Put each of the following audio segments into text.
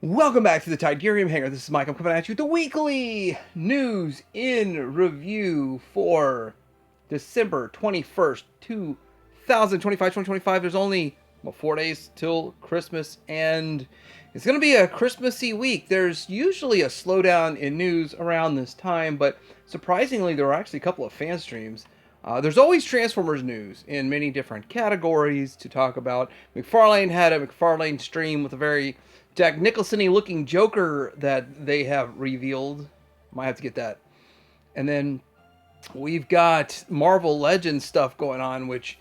Welcome back to the Tidarium Hangar. This is Mike. I'm coming at you with the weekly news in review for December 21st, 2025. There's only 4 days till Christmas, and it's going to be a Christmassy week. There's usually a slowdown in news around this time, but surprisingly, there are actually a couple of fan streams. There's always Transformers news in many different categories to talk about. McFarlane had a McFarlane stream with a very Jack Nicholson-y looking Joker that they have revealed. Might have to get that. And then we've got Marvel Legends stuff going on, which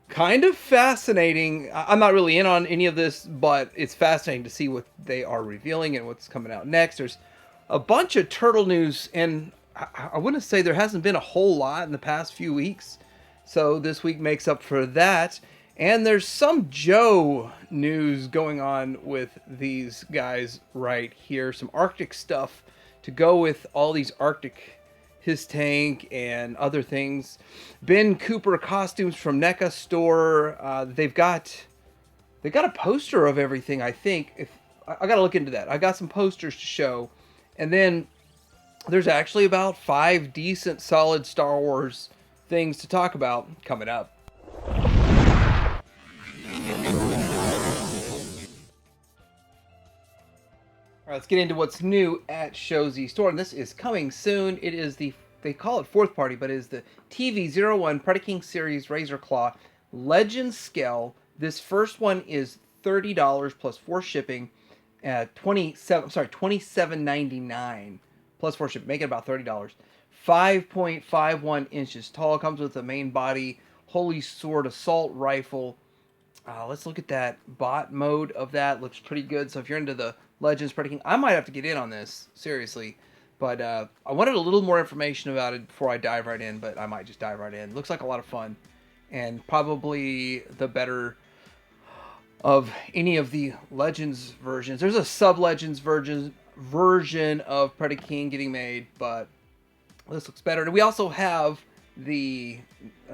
kind of fascinating. I'm not really in on any of this, but it's fascinating to see what they are revealing and what's coming out next. There's a bunch of Turtle news, and I wouldn't say there hasn't been a whole lot in the past few weeks. So this week makes up for that. And there's some Joe news going on with these guys right here. Some Arctic stuff to go with all these Arctic, his tank and other things. Ben Cooper costumes from Neca store. They've got a poster of everything, I think. I got to look into that. I got some posters to show. And then there's actually about 5 decent solid Star Wars things to talk about coming up. All right, let's get into what's new at Show Z Store, and this is coming soon. It is they call it fourth party, but it is the TV01 Predaking Series Razor Claw Legend Scale. This first one is $30 plus 4 shipping at $27.99 plus 4 shipping, making about $30. 5.51 inches tall, comes with a main body Holy Sword assault rifle. Let's look at that bot mode of that. Looks pretty good. So if you're into the Legends Predaking, I might have to get in on this, seriously. But I wanted a little more information about it before I dive right in, but I might just dive right in. Looks like a lot of fun, and probably the better of any of the Legends versions. There's a sub-Legends version of Predaking getting made, but this looks better. And we also have the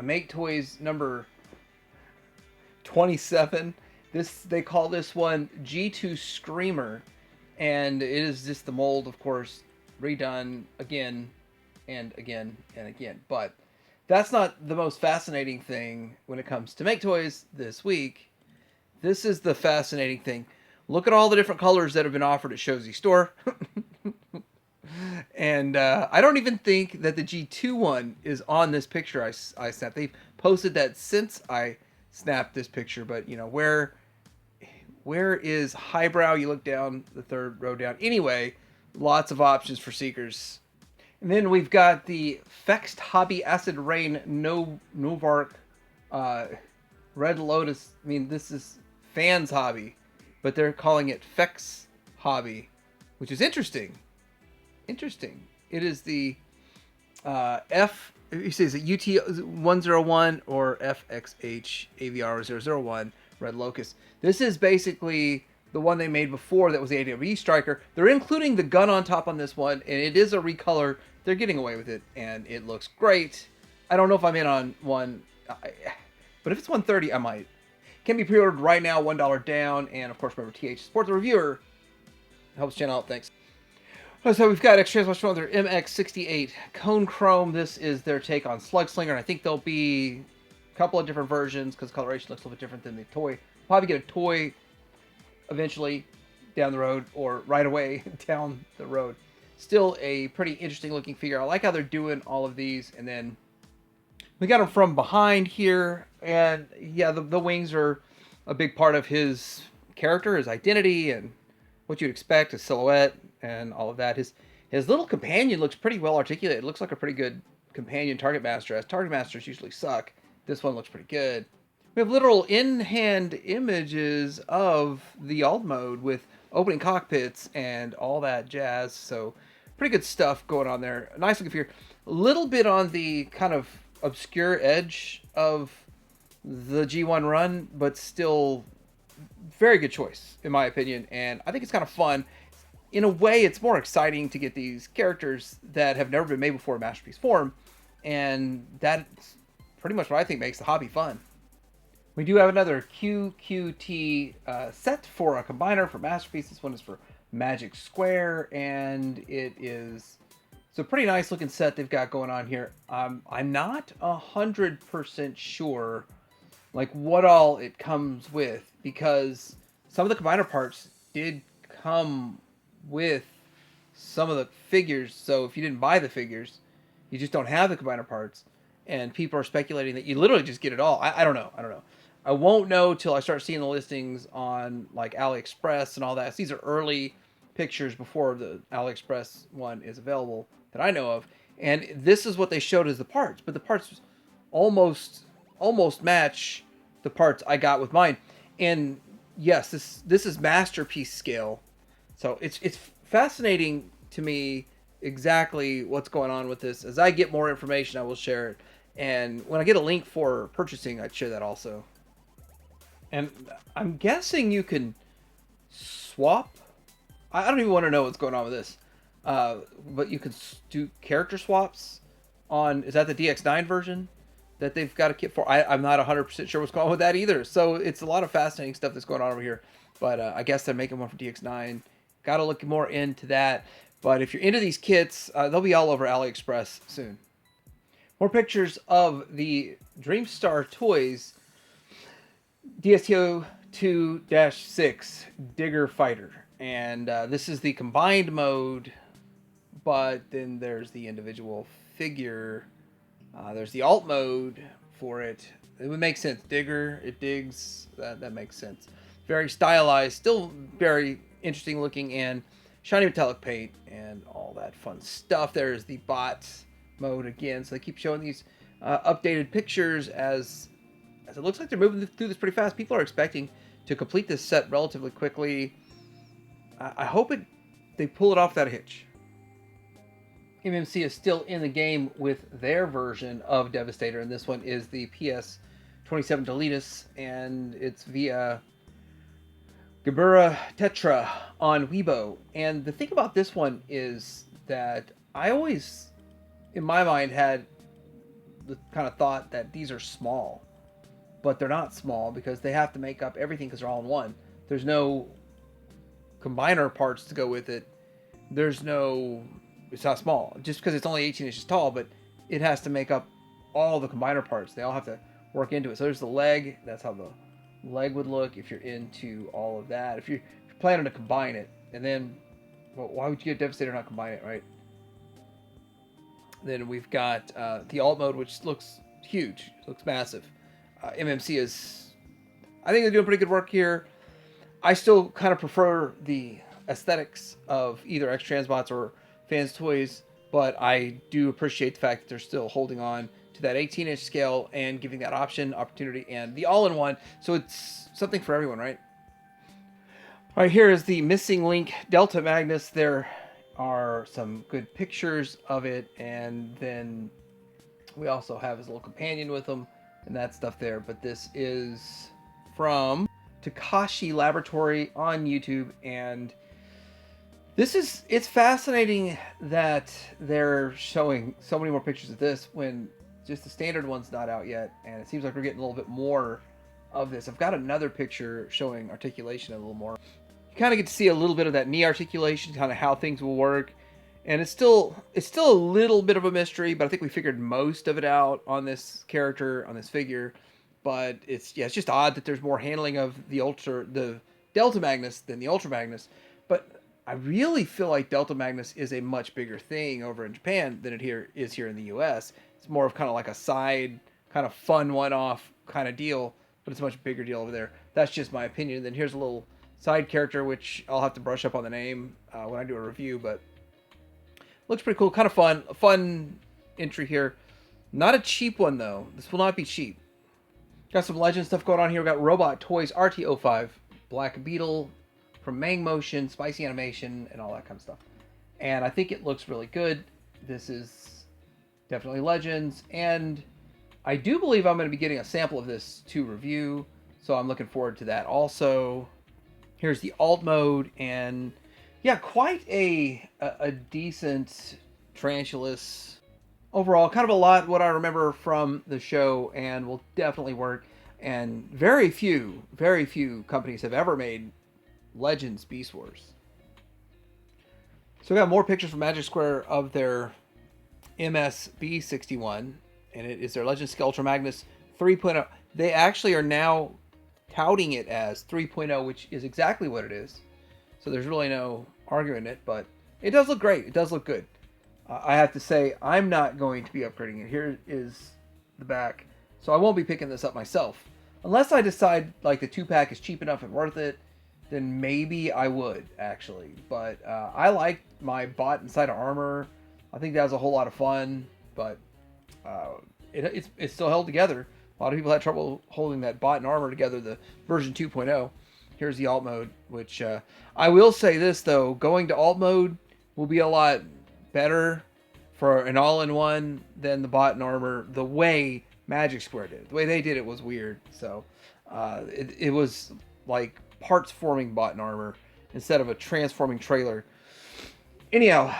Make Toys number 27. They call this one G2 Screamer, and it is just the mold, of course, redone again and again and again. But that's not the most fascinating thing when it comes to Make Toys this week. This is the fascinating thing. Look at all the different colors that have been offered at Show Z Store. And I don't even think that the G2 one is on this picture I snapped. They've posted that since I snapped this picture, but you know, where is highbrow? You look down the third row down. Anyway, lots of options for seekers. And then we've got the Fext Hobby Acid Rain Novark Red Lotus. I mean, this is Fans Hobby, but they're calling it Fex Hobby, which is interesting. It is the you say, is it UT101 or FXH AVR001 Red Locust? This is basically the one they made before that was the AWE Striker. They're including the gun on top on this one, and it is a recolor. They're getting away with it, and it looks great. I don't know if I'm in on one, but if it's $130, I might. Can be pre-ordered right now, $1 down, and of course, remember, TH support the reviewer. Helps channel out, thanks. So we've got X-Transformers from their MX68 Cone Chrome. This is their take on Slugslinger, and I think there'll be a couple of different versions because coloration looks a little bit different than the toy. Probably get a toy eventually down the road, or right away down the road. Still a pretty interesting looking figure. I like how they're doing all of these, and then we got him from behind here, and yeah, the wings are a big part of his character, his identity, and what you'd expect, his silhouette, and all of that. His little companion looks pretty well articulated. It looks like a pretty good companion Target Master, as Target Masters usually suck. This one looks pretty good. We have literal in-hand images of the alt mode with opening cockpits and all that jazz. So pretty good stuff going on there. Nice looking figure. A little bit on the kind of obscure edge of the G1 run, but still very good choice in my opinion. And I think it's kind of fun. In a way, it's more exciting to get these characters that have never been made before in Masterpiece form. And that's pretty much what I think makes the hobby fun. We do have another QQT set for a combiner for Masterpiece. This one is for Magic Square, and it is it's a pretty nice looking set they've got going on here. I'm not 100% sure like what all it comes with, because some of the combiner parts did come with some of the figures. So if you didn't buy the figures, you just don't have the combiner parts, and people are speculating that you literally just get it all. I don't know. I won't know till I start seeing the listings on like AliExpress and all that. These are early pictures before the AliExpress one is available that I know of, and this is what they showed as the parts. But the parts almost match the parts I got with mine. And yes, this is masterpiece scale, so it's fascinating to me exactly what's going on with this. As I get more information, I will share it, and when I get a link for purchasing, I'd share that also. And I'm guessing you can swap. I don't even want to know what's going on with this, but you can do character swaps on. Is that the DX9 version that they've got a kit for? I'm not 100% sure what's going on with that either. So it's a lot of fascinating stuff that's going on over here. But I guess they're making one for DX9. Got to look more into that. But if you're into these kits, they'll be all over AliExpress soon. More pictures of the Dreamstar Toys DSTO 2-6 Digger Fighter. And this is the combined mode, but then there's the individual figure. There's the alt mode for it. It would make sense. Digger, it digs. That makes sense. Very stylized, still very interesting looking, and shiny metallic paint and all that fun stuff. There's the bot mode again. So they keep showing these updated pictures as it looks like they're moving through this pretty fast. People are expecting to complete this set relatively quickly. I hope they pull it off without a hitch. MMC is still in the game with their version of Devastator, and this one is the PS27 Deletus, and it's via Gebura Tetra on Weibo. And the thing about this one is that I always, in my mind, had the kind of thought that these are small, but they're not small because they have to make up everything because they're all in one. There's no combiner parts to go with it. It's not small just because it's only 18 inches tall, but it has to make up all the combiner parts. They all have to work into it. So there's the leg. That's how the leg would look if you're into all of that. If you're planning to combine it, and then, well, why would you get Devastator and not combine it, right? Then we've got the alt mode, which looks huge. It looks massive. MMC is, I think they're doing pretty good work here. I still kind of prefer the aesthetics of either X Transbots or Fans Toys, but I do appreciate the fact that they're still holding on to that 18-inch scale and giving that opportunity, and the all-in-one, so it's something for everyone, right? All right, here is the Missing Link Delta Magnus. There are some good pictures of it, and then we also have his little companion with him and that stuff there. But this is from Takashi Laboratory on YouTube, and it's fascinating that they're showing so many more pictures of this when just the standard one's not out yet, and it seems like we're getting a little bit more of this. I've got another picture showing articulation a little more. You kind of get to see a little bit of that knee articulation, kind of how things will work, and it's still a little bit of a mystery, but I think we figured most of it out on this character, on this figure. But it's just odd that there's more handling of the Delta Magnus than the Ultra Magnus. But I really feel like Delta Magnus is a much bigger thing over in Japan than it is here in the US. It's more of kind of like a side, kind of fun one-off kind of deal, but it's a much bigger deal over there. That's just my opinion. Then here's a little side character, which I'll have to brush up on the name when I do a review, but looks pretty cool. Kind of fun. A fun entry here. Not a cheap one, though. This will not be cheap. Got some Legend stuff going on here. We've got Robot Toys RT05, Black Beetle from Mang Motion, Spicy Animation, and all that kind of stuff. And I think it looks really good. This is definitely Legends, and I do believe I'm going to be getting a sample of this to review, so I'm looking forward to that also. Here's the alt mode, and yeah, quite a decent Tarantulas. Overall, kind of a lot what I remember from the show, and will definitely work. And very few companies have ever made Legends Beast Wars. So we got more pictures from Magic Square of their MSB61, and it is their Legend Skeletor Magnus 3.0. They actually are now touting it as 3.0, which is exactly what it is. So there's really no arguing it, but it does look great. It does look good. I have to say, I'm not going to be upgrading it. Here is the back. So I won't be picking this up myself. Unless I decide like the 2-pack is cheap enough and worth it, then maybe I would, actually. But I like my bot inside of armor. I think that was a whole lot of fun, but it's still held together. A lot of people had trouble holding that bot and armor together, the version 2.0. Here's the alt mode, which I will say this, though. Going to alt mode will be a lot better for an all-in-one than the bot and armor the way Magic Square did. The way they did it was weird. So it was like parts forming bot and armor instead of a transforming trailer. Anyhow,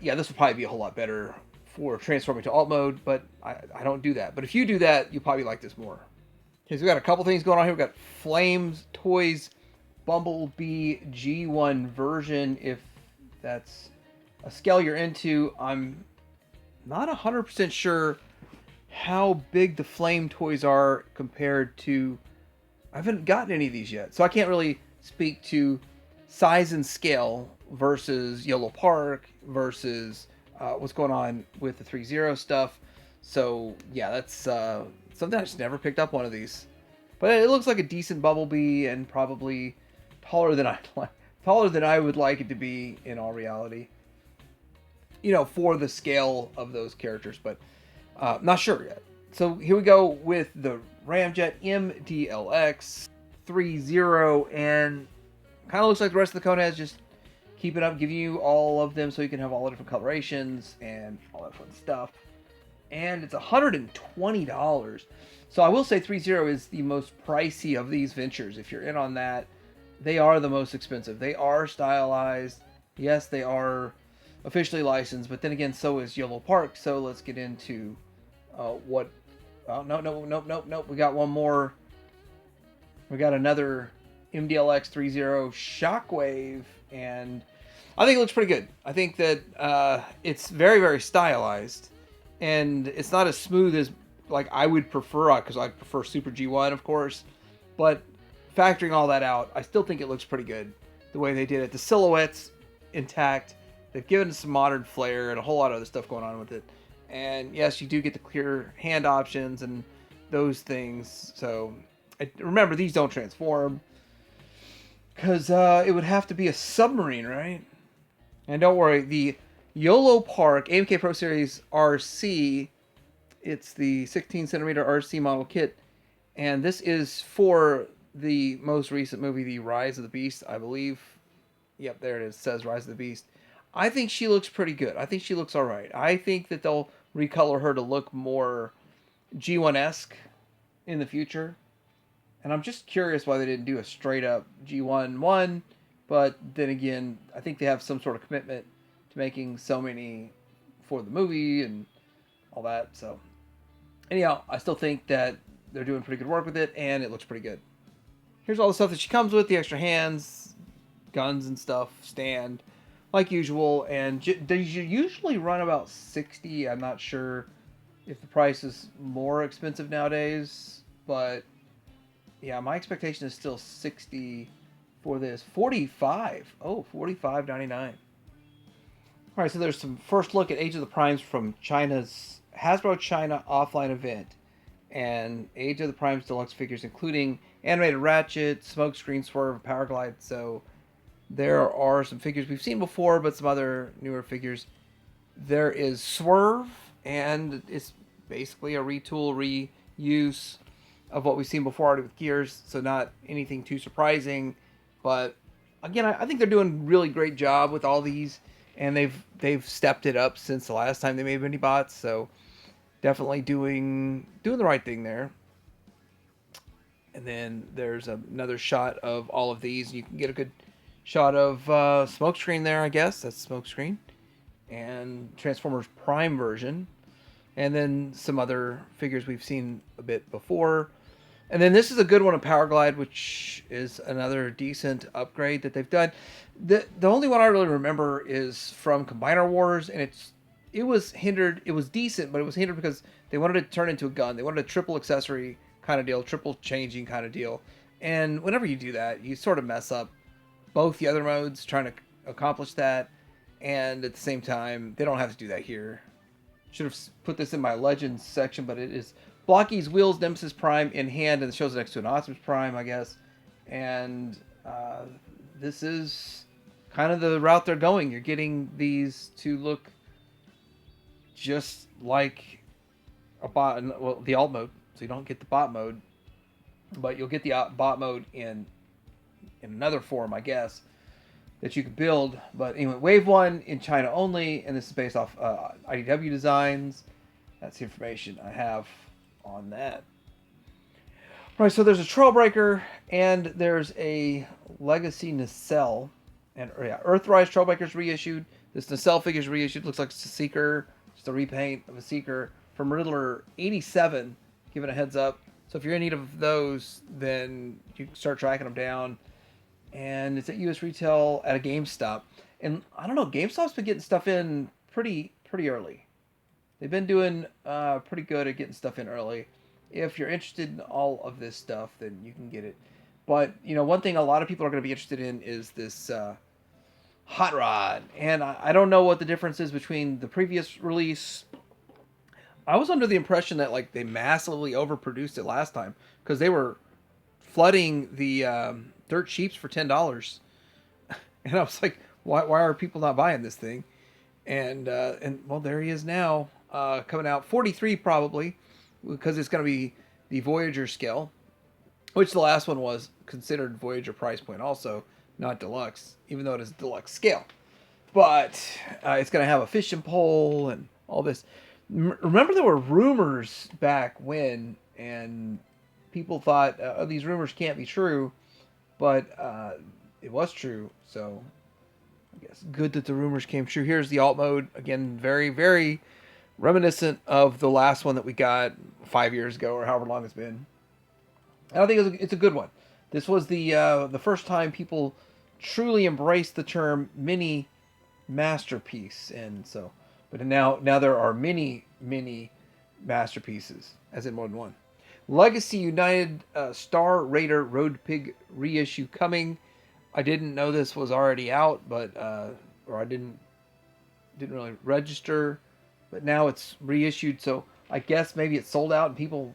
yeah, this would probably be a whole lot better for transforming to alt mode, but I don't do that. But if you do that, you'll probably like this more. Okay, so we got a couple things going on here. We got Flames Toys Bumblebee G1 version. If that's a scale you're into, I'm not 100% sure how big the Flame toys are compared to... I haven't gotten any of these yet, so I can't really speak to size and scale versus Yellow Park versus what's going on with the 3.0 stuff. So yeah, that's something I just never picked up one of these. But it looks like a decent Bumblebee and probably taller than I would like it to be in all reality. You know, for the scale of those characters, but not sure yet. So here we go with the Ramjet MDLX 3.0, and kind of looks like the rest of the Coneheads, just keep it up, give you all of them so you can have all the different colorations and all that fun stuff. And it's $120. So I will say 3.0 is the most pricey of these ventures. If you're in on that, they are the most expensive. They are stylized. Yes, they are officially licensed, but then again, so is Yellow Park. So let's get into what... Oh, no. We got one more. We got another MDLX 3.0 Shockwave, and I think it looks pretty good. I think that it's very, very stylized, and it's not as smooth as like I would prefer, because I prefer Super G1, of course. But factoring all that out, I still think it looks pretty good the way they did it. The silhouette's intact. They've given it some modern flair and a whole lot of other stuff going on with it. And yes, you do get the clear hand options and those things. So remember, these don't transform, because it would have to be a submarine, right? And don't worry, the YOLO Park AMK Pro Series RC, it's the 16 centimeter RC model kit. And this is for the most recent movie, The Rise of the Beast, I believe. Yep, there it is. It says Rise of the Beast. I think she looks pretty good. I think she looks all right. I think that they'll recolor her to look more G1-esque in the future. And I'm just curious why they didn't do a straight up G1 one. But then again, I think they have some sort of commitment to making so many for the movie and all that. So anyhow, I still think that they're doing pretty good work with it, and it looks pretty good. Here's all the stuff that she comes with, the extra hands, guns and stuff, stand, like usual. And they usually run about $60. I'm not sure if the price is more expensive nowadays, but yeah, my expectation is still $60 for this. $45. Oh, $45.99. All right, so there's some first look at Age of the Primes from China's Hasbro China offline event. And Age of the Primes deluxe figures, including animated Ratchet, Smokescreen, Swerve, Power Glide. So there are some figures we've seen before, but some other newer figures. There is Swerve, and it's basically a retool, reuse of what we've seen before already with Gears. So not anything too surprising. But again, I think they're doing a really great job with all these. And they've stepped it up since the last time they made mini bots. So definitely doing the right thing there. And then there's another shot of all of these. You can get a good shot of Smokescreen there, I guess. That's Smokescreen. And Transformers Prime version. And then some other figures we've seen a bit before. And then this is a good one, a Power Glide, which is another decent upgrade that they've done. The only one I really remember is from Combiner Wars, and it was hindered. It was decent, but it was hindered because they wanted to turn into a gun. They wanted a triple accessory kind of deal, triple changing kind of deal. And whenever you do that, you sort of mess up both the other modes trying to accomplish that, and at the same time, they don't have to do that here. Should have put this in my Legends section, but it is Blocky's Wheels Nemesis Prime in hand, and it shows it next to an Optimus Prime, I guess. And this is kind of the route they're going. You're getting these to look just like a bot, well, the alt mode. So you don't get the bot mode, but you'll get the bot mode in another form, I guess, that you could build. But anyway, Wave 1 in China only, and this is based off IDW designs. That's the information I have on that. Right, so there's a Trailbreaker, and there's a Legacy Nacelle. And yeah, Earthrise Trailbreaker's reissued. This Nacelle figure's reissued. Looks like it's a Seeker, just a repaint of a Seeker from Riddler 87, giving a heads up. So if you're in need of those, then you can start tracking them down. And it's at U.S. retail at a GameStop. And I don't know, GameStop's been getting stuff in pretty early. They've been doing pretty good at getting stuff in early. If you're interested in all of this stuff, then you can get it. But, you know, one thing a lot of people are going to be interested in is this Hot Rod. And I don't know what the difference is between the previous release. I was under the impression that, like, they massively overproduced it last time, because they were flooding the dirt cheaps for $10. And I was like, why are people not buying this thing? And well, there he is now, coming out 43 probably, because it's going to be the Voyager scale, which the last one was considered Voyager price point also, not deluxe, even though it is deluxe scale. But it's going to have a fishing pole and all this. Remember, there were rumors back when, and people thought, oh, these rumors can't be true, but it was true. So I guess good that the rumors came true. Here's the alt mode again, very, very reminiscent of the last one that we got 5 years ago or however long it's been. I think it's a good one. This was the first time people truly embraced the term mini masterpiece, and so, but now there are many masterpieces, as in more than one. Legacy United Star Raider Road Pig reissue coming. I didn't know this was already out, but or I didn't really register, but now it's reissued. So I guess maybe it's sold out and people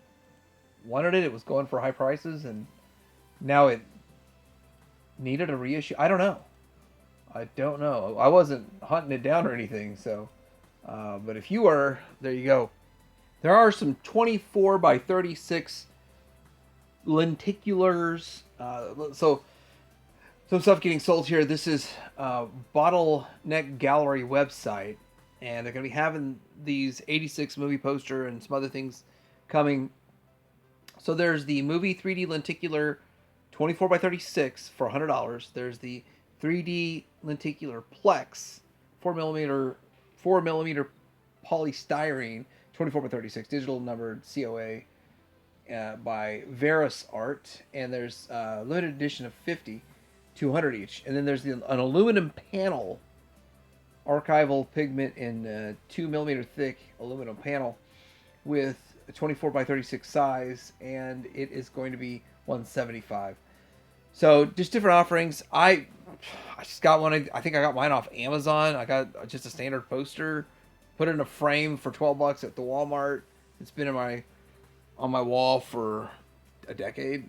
wanted it. It was going for high prices, and now it needed a reissue. I don't know. I wasn't hunting it down or anything. So, but if you were, there you go. There are some 24 by 36 lenticulars. So some stuff getting sold here. This is Bottleneck Gallery website, and they're going to be having these 86 movie poster and some other things coming. So there's the movie 3D lenticular 24 by 36 for $100. There's the 3D lenticular Plex 4mm polystyrene 24 by 36 digital numbered COA by Veris Art, and there's a limited edition of 50, 200 each, and then there's an aluminum panel, archival pigment in 2mm thick aluminum panel with a 24 by 36 size, and it is going to be $175. So just different offerings. I just got one. I think I got mine off Amazon. I got just a standard poster, put it in a frame for $12 at the Walmart. It's been on my wall for a decade.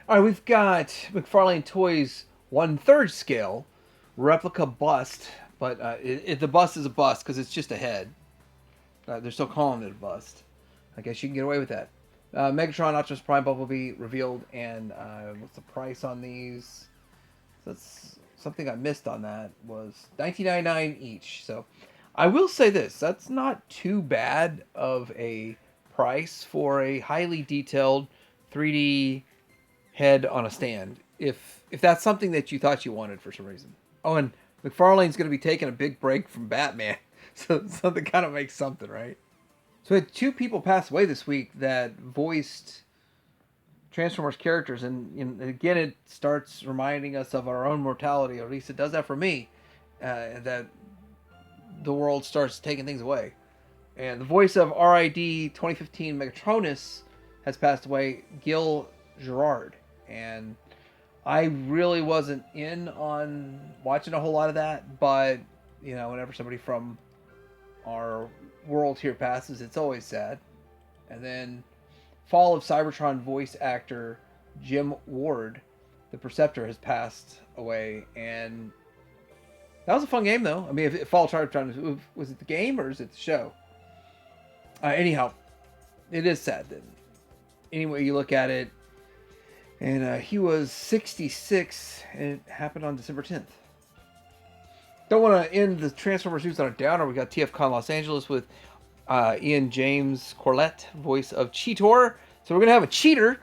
All right, we've got McFarlane Toys 1/3 scale replica bust, but the bust is a bust because it's just a head. They're still calling it a bust. I guess you can get away with that. Megatron, Optimus Prime, Bumblebee revealed, and what's the price on these? That's something I missed on that, was $19.99 each. So I will say this, that's not too bad of a price for a highly detailed 3D head on a stand, if that's something that you thought you wanted for some reason. Oh, and McFarlane's going to be taking a big break from Batman, so something kind of makes something, right? So we had two people pass away this week that voiced Transformers characters, and again, it starts reminding us of our own mortality. Or at least it does that for me. That the world starts taking things away. And the voice of RID 2015 Megatronus has passed away, Gil Gerard. And I really wasn't in on watching a whole lot of that, but whenever somebody from our world here passes, it's always sad. And then Fall of Cybertron voice actor Jim Ward, the Perceptor, has passed away, and that was a fun game though. I mean, if Fall of Cybertron, was it the game or is it the show? Anyhow, it is sad that anyway you look at it. And he was 66, and it happened on December 10th. Don't want to end the Transformers news on a downer. We got TFCon Los Angeles with Ian James Corlett, voice of Cheetor. So we're going to have a cheater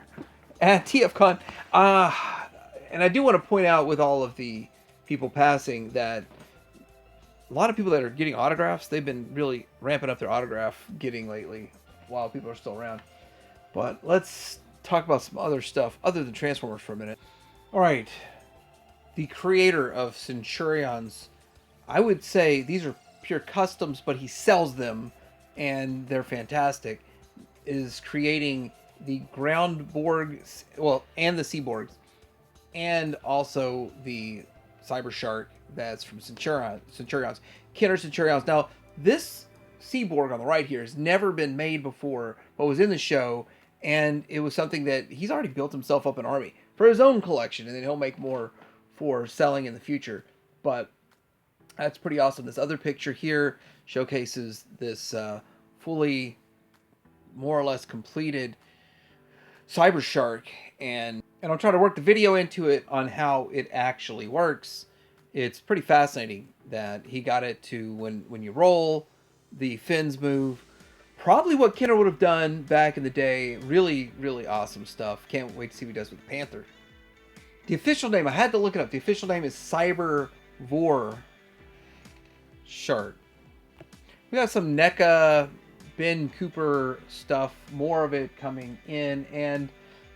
at TFCon. And I do want to point out with all of the people passing that a lot of people that are getting autographs, they've been really ramping up their autograph getting lately while people are still around. But let's talk about some other stuff other than Transformers for a minute. All right. The creator of Centurions, I would say these are pure customs, but he sells them and they're fantastic, is creating the Groundborgs, and the Seaborgs, and also the Cyber Shark that's from Centurions. Kenner Centurions. Now, this Seaborg on the right here has never been made before, but was in the show, and it was something that he's already built himself up an army for his own collection, and then he'll make more for selling in the future. But that's pretty awesome. This other picture here showcases this fully, more or less completed Cyber Shark, and I'll try to work the video into it on how it actually works. It's pretty fascinating that he got it to, when you roll, the fins move. Probably what Kenner would have done back in the day. Really, really awesome stuff. Can't wait to see what he does with the Panther. The official name, I had to look it up. The official name is Cyber Vor Shark. We got some NECA, Ben Cooper stuff, more of it coming in. And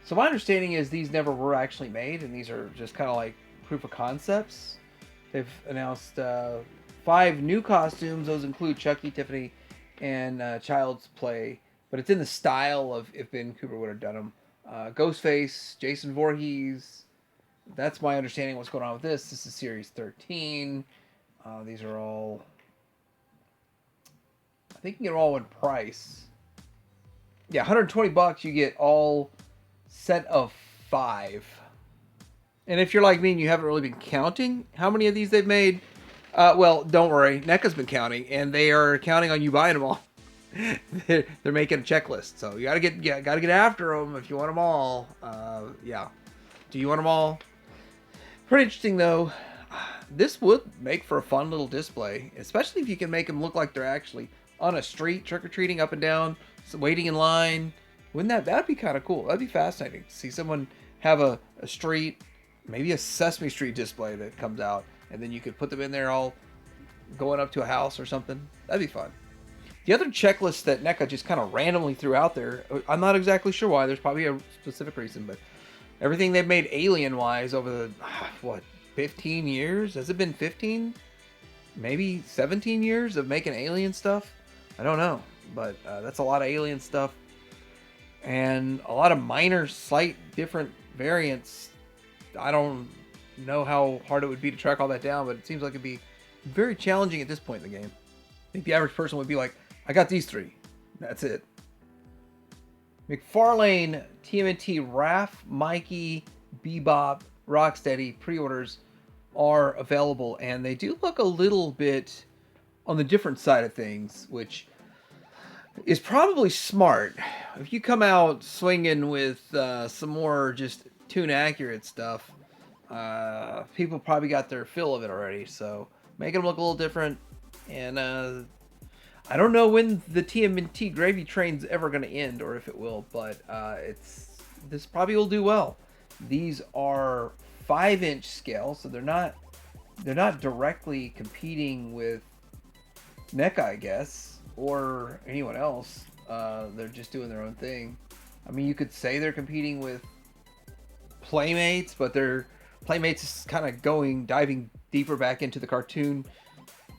so my understanding is these never were actually made, and these are just kind of like proof of concepts. They've announced 5 new costumes. Those include Chucky, Tiffany, and Child's Play. But it's in the style of if Ben Cooper would have done them. Ghostface, Jason Voorhees. That's my understanding of what's going on with this. This is Series 13. These are all... I think you can get them all in price. Yeah, $120 you get all set of 5. And if you're like me and you haven't really been counting how many of these they've made, well, don't worry. NECA's been counting, and they are counting on you buying them all. They're making a checklist, so you gotta get after them if you want them all. Yeah. Do you want them all? Pretty interesting though. This would make for a fun little display, especially if you can make them look like they're actually on a street trick-or-treating up and down, waiting in line. Wouldn't that'd be kind of cool? That'd be fascinating to see someone have a street, maybe a Sesame Street display that comes out, and then you could put them in there all going up to a house or something. That'd be fun. The other checklist that NECA just kind of randomly threw out there, I'm not exactly sure why. There's probably a specific reason, but everything they've made alien-wise over the, 15 years? Has it been 15? Maybe 17 years of making alien stuff? I don't know, but that's a lot of alien stuff. And a lot of minor, slight, different variants. I don't know how hard it would be to track all that down, but it seems like it'd be very challenging at this point in the game. I think the average person would be like, I got these 3. That's it. McFarlane, TMNT, Raph, Mikey, Bebop, Rocksteady pre-orders are available, and they do look a little bit on the different side of things, which is probably smart. If you come out swinging with some more just tune accurate stuff, people probably got their fill of it already, so making them look a little different. And I don't know when the TMNT gravy train's ever going to end, or if it will, but this probably will do well. These are 5-inch scale, so they're not directly competing with NECA, I guess, or anyone else. They're just doing their own thing. I mean, you could say they're competing with Playmates, but they're Playmates is kind of diving deeper back into the cartoon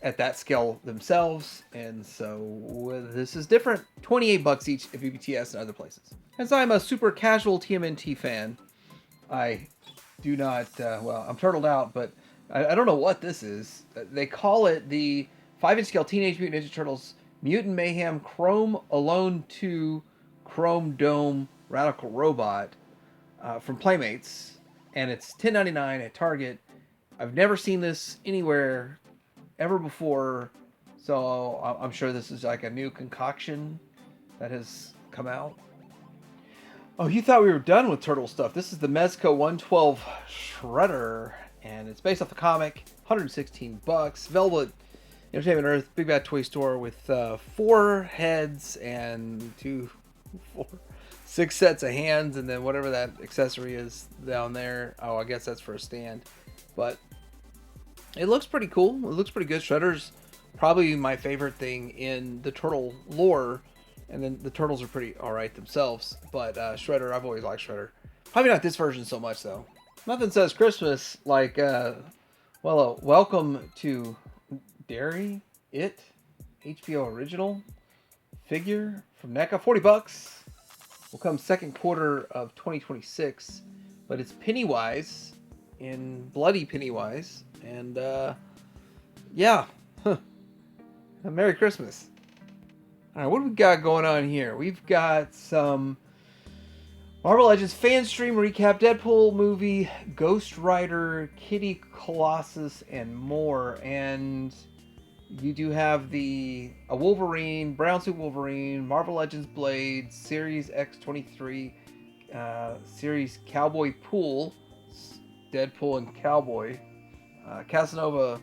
at that scale themselves, and so this is different. $28 each at BBTS and other places. As I'm a super casual TMNT fan, I do not, well, I'm turtled out, but I don't know what this is. They call it the 5-inch scale Teenage Mutant Ninja Turtles Mutant Mayhem Chrome Alone 2 Chrome Dome Radical Robot from Playmates, and it's $10.99 at Target. I've never seen this anywhere ever before, so I'm sure this is like a new concoction that has come out. Oh, you thought we were done with turtle stuff. This is the Mezco 112 Shredder, and it's based off the comic. $116. Velvet Entertainment Earth, Big Bad Toy Store with 4 heads and 6 sets of hands, and then whatever that accessory is down there. Oh, I guess that's for a stand. But it looks pretty cool. It looks pretty good. Shredder's probably my favorite thing in the turtle lore. And then the turtles are pretty alright themselves. But Shredder, I've always liked Shredder. Probably not this version so much, though. Nothing says Christmas like, well, welcome to Dairy It HBO original figure from Neca. $40. Will come second quarter of 2026. But it's Pennywise in bloody Pennywise. And, yeah. Merry Christmas. Alright, what do we got going on here? We've got some Marvel Legends fan stream recap, Deadpool movie, Ghost Rider, Kitty Colossus, and more. And you do have a Wolverine, Brown Suit Wolverine, Marvel Legends Blade, Series X23, Series Cowboy Pool, Deadpool and Cowboy, Cassandra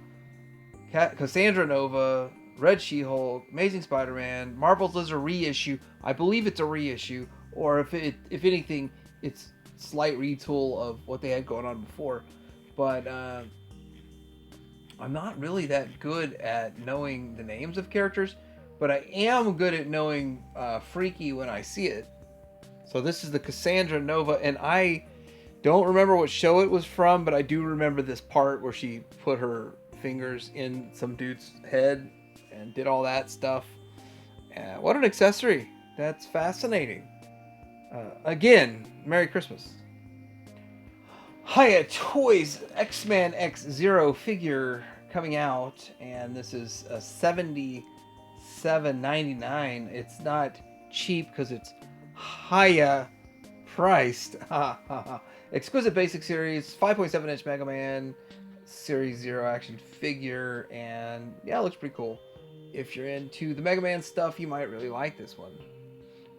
Nova, Red She-Hulk, Amazing Spider-Man, Marvel's Lizard reissue. I believe it's a reissue, or if anything, it's slight retool of what they had going on before. But I'm not really that good at knowing the names of characters, but I am good at knowing Freaky when I see it. So this is the Cassandra Nova, and I don't remember what show it was from, but I do remember this part where she put her fingers in some dude's head and did all that stuff. What an accessory. That's fascinating. Again, Merry Christmas. Hiya Toys X-Man X-Zero figure coming out, and this is a $77.99. It's not cheap because it's hiya priced. Exquisite Basic Series, 5.7-inch Mega Man Series Zero action figure, and yeah, it looks pretty cool. If you're into the Mega Man stuff, you might really like this one.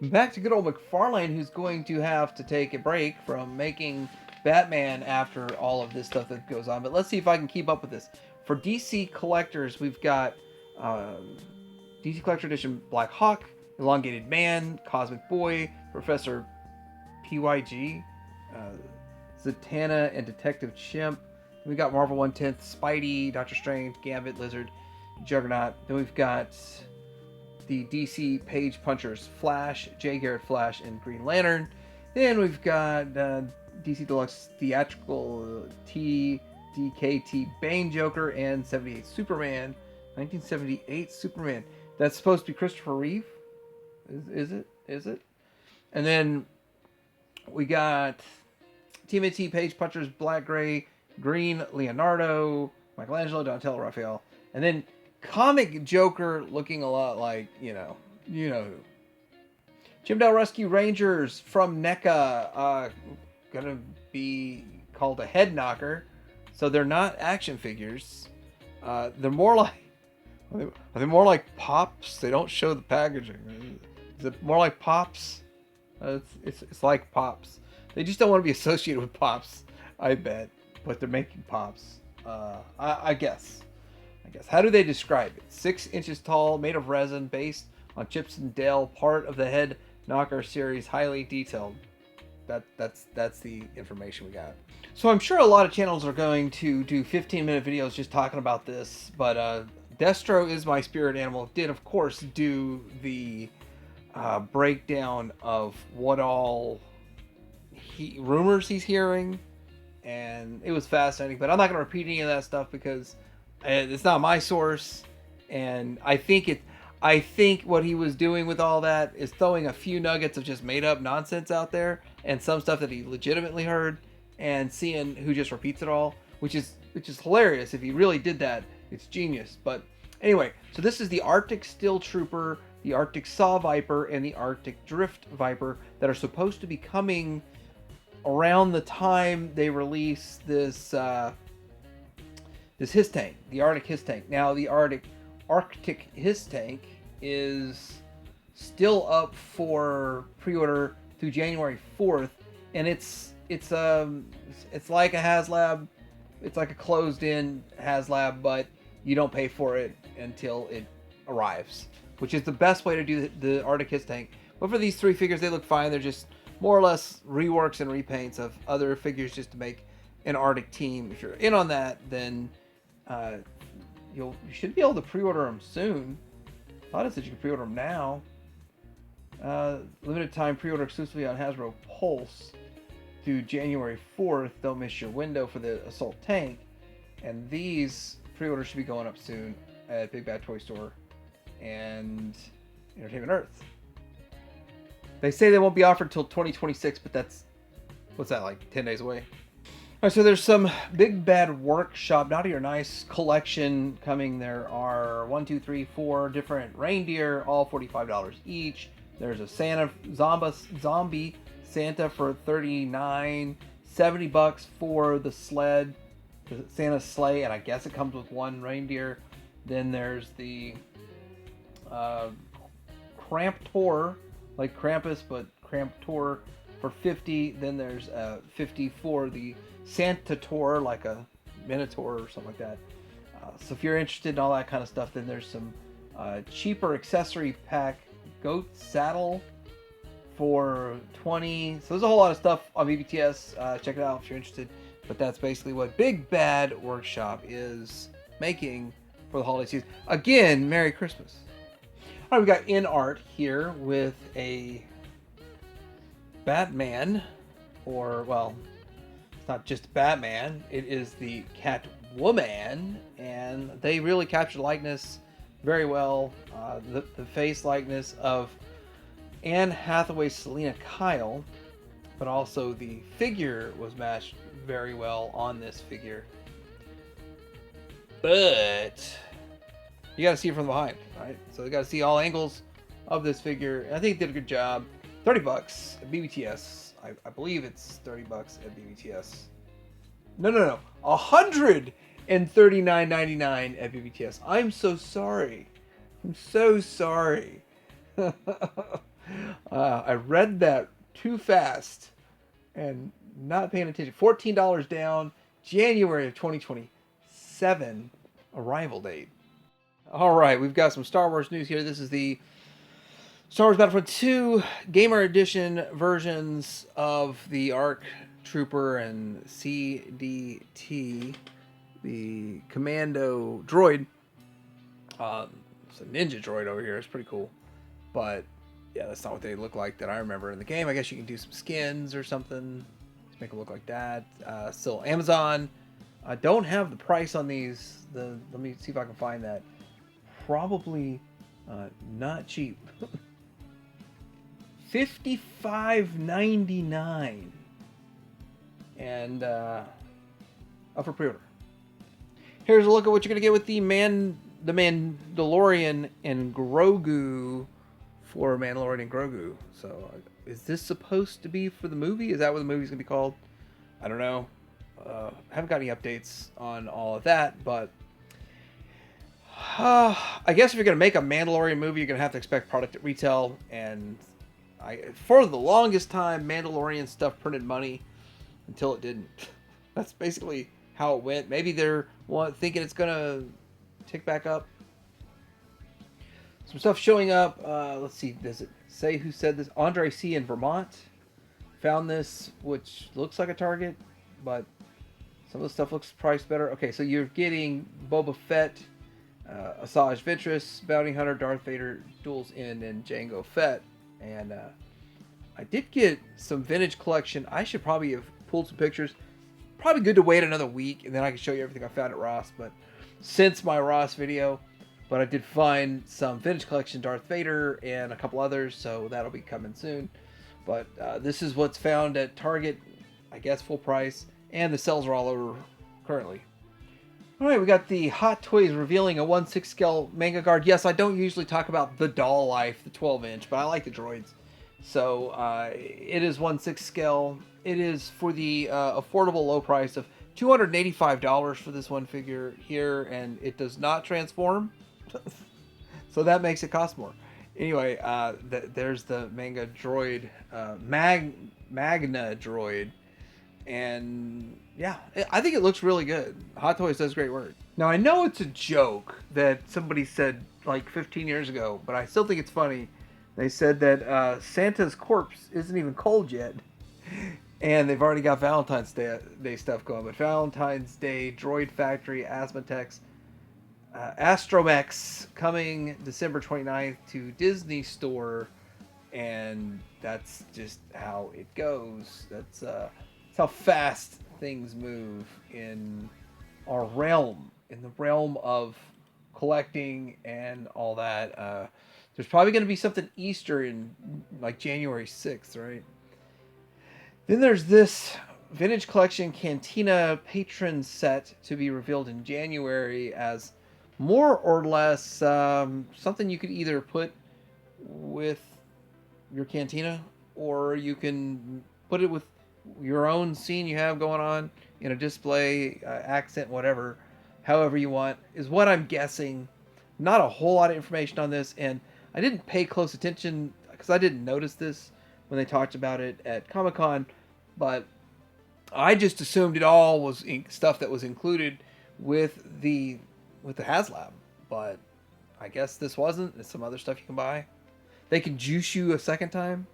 Back to good old McFarlane, who's going to have to take a break from making Batman after all of this stuff that goes on. But let's see if I can keep up with this. For DC Collectors, we've got DC Collector Edition Black Hawk, Elongated Man, Cosmic Boy, Professor PYG, Zatanna and Detective Chimp. We got Marvel 1/10, Spidey, Doctor Strange, Gambit, Lizard, Juggernaut. Then we've got the DC Page Punchers, Flash, Jay Garrett Flash, and Green Lantern. Then we've got DC Deluxe Theatrical DKT Bane Joker and 78 Superman. 1978 Superman. That's supposed to be Christopher Reeve. Is it? And then we got Tmnt Page Punchers, Black Gray, Green Leonardo, Michelangelo, Donatello, Raphael. And then Comic Joker looking a lot like, you know who. Chimdale Rescue Rangers from NECA, gonna be called a Head Knocker. So they're not action figures. They're more like, are they more like Pops? They don't show the packaging. Is it more like Pops? It's like Pops. They just don't want to be associated with Pops, I bet. But they're making Pops. I guess. How do they describe it? 6 inches tall, made of resin, based on Chips and Dale, part of the Head Knocker series, highly detailed. That's the information we got. So I'm sure a lot of channels are going to do 15-minute videos just talking about this, but Destro Is My Spirit Animal did, of course, do the breakdown of what all rumors he's hearing, and it was fascinating. But I'm not going to repeat any of that stuff because it's not my source, and I think what he was doing with all that is throwing a few nuggets of just made up nonsense out there, and some stuff that he legitimately heard, and seeing who just repeats it all, which is hilarious. If he really did that, it's genius. But anyway, so this is the Arctic Steel Trooper, the Arctic Saw Viper, and the Arctic Drift Viper that are supposed to be coming around the time they release this His Tank, the Arctic His Tank. Now the Arctic His Tank is still up for pre-order through January 4th, and it's like a HasLab. It's like a closed-in HasLab, but you don't pay for it until it arrives, which is the best way to do the Arctic His Tank. But for these 3 figures, they look fine. They're just more or less reworks and repaints of other figures just to make an Arctic team. If you're in on that, then you should be able to pre-order them soon. I thought it said you could pre-order them now. Limited time pre-order exclusively on Hasbro Pulse through January 4th. Don't miss your window for the Assault Tank. And these pre-orders should be going up soon at Big Bad Toy Store and Entertainment Earth. They say they won't be offered till 2026, but that's, what's that, like 10 days away? All right, so there's some Big Bad Workshop Naughty or Nice collection coming. There are 4 different reindeer, all $45 each. There's a Santa zombie Santa for $39, $70 for the sled, the Santa sleigh, and I guess it comes with 1 reindeer. Then there's the Kramptor, like Krampus, but Kramptor for $50. Then there's $50 for the Santator, like a Minotaur or something like that. So if you're interested in all that kind of stuff, then there's some cheaper accessory pack goat saddle for $20. So there's a whole lot of stuff on BBTS. Check it out if you're interested. But that's basically what Big Bad Workshop is making for the holiday season. Again, Merry Christmas. All right, we got in art here with a Batman, or, well, it's not just Batman, it is the Catwoman, and they really captured likeness very well. The face likeness of Anne Hathaway's Selena Kyle, but also the figure was matched very well on this figure. But you got to see it from behind, right? So you got to see all angles of this figure. And I think it did a good job. $30 at BBTS. I believe it's $30 at BBTS. No. $139.99 at BBTS. I'm so sorry. I'm so sorry. I read that too fast and not paying attention. $14 down, January of 2027 arrival date. All right, we've got some Star Wars news here. This is the Star Wars Battlefront 2 Gamer Edition versions of the ARC Trooper and CDT, the Commando droid. It's a ninja droid over here. It's pretty cool. But yeah, that's not what they look like that I remember in the game. I guess you can do some skins or something to make it look like that. Still Amazon. I don't have the price on these. Let me see if I can find that. Probably not cheap. $55.99, and up for pre-order. Here's a look at what you're gonna get with the Mandalorian and Grogu for Mandalorian and Grogu. So, is this supposed to be for the movie? Is that what the movie's gonna be called? I don't know. Haven't got any updates on all of that, but I guess if you're gonna make a Mandalorian movie, you're gonna have to expect product at retail. And for the longest time, Mandalorian stuff printed money until it didn't. That's basically how it went. Maybe they're thinking it's gonna tick back up. Some stuff showing up. Let's see. Does it say who said this? Andre C. in Vermont found this, which looks like a Target, but some of the stuff looks priced better. Okay, so you're getting Boba Fett, Asajj Ventress, Bounty Hunter, Darth Vader, Duels In, and Jango Fett. And I did get some vintage collection. I should probably have pulled some pictures. Probably good to wait another week, and then I can show you everything I found at Ross. But since my Ross video, but I did find some vintage collection Darth Vader and a couple others, so that'll be coming soon. But this is what's found at Target, I guess full price, and the sales are all over currently. Alright, we got the Hot Toys revealing a 1/6 scale manga guard. Yes, I don't usually talk about the doll life, the 12-inch, but I like the droids. So, it is 1/6 scale. It is for the affordable low price of $285 for this one figure here, and it does not transform. So that makes it cost more. Anyway, there's the manga droid, Magna droid. And yeah, I think it looks really good. Hot Toys does great work. Now, I know it's a joke that somebody said like 15 years ago, but I still think it's funny. They said that Santa's corpse isn't even cold yet. And they've already got Valentine's Day stuff going. But Valentine's Day, Droid Factory, Asmodex, Astromex coming December 29th to Disney Store. And that's just how it goes. That's how fast things move in our realm, in the realm of collecting and all that. There's probably going to be something Easter in like January 6th, right? Then there's this vintage collection Cantina patron set to be revealed in January as more or less something you could either put with your Cantina, or you can put it with your own scene you have going on in a display, accent, whatever, however you want, is what I'm guessing. Not a whole lot of information on this, and I didn't pay close attention because I didn't notice this when they talked about it at Comic-Con, but I just assumed it all was stuff that was included with the HasLab, but I guess this wasn't. There's some other stuff you can buy. They can juice you a second time.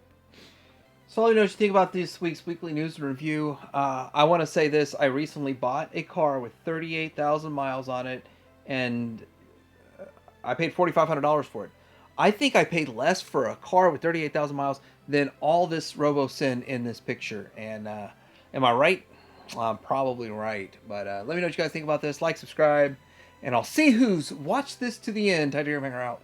So let me know what you think about this week's weekly news and review. I want to say this. I recently bought a car with 38,000 miles on it, and I paid $4,500 for it. I think I paid less for a car with 38,000 miles than all this Robo-Sin in this picture. And am I right? I'm probably right. But let me know what you guys think about this. Like, subscribe, and I'll see who's watched this to the end. Tiberium Hanger out.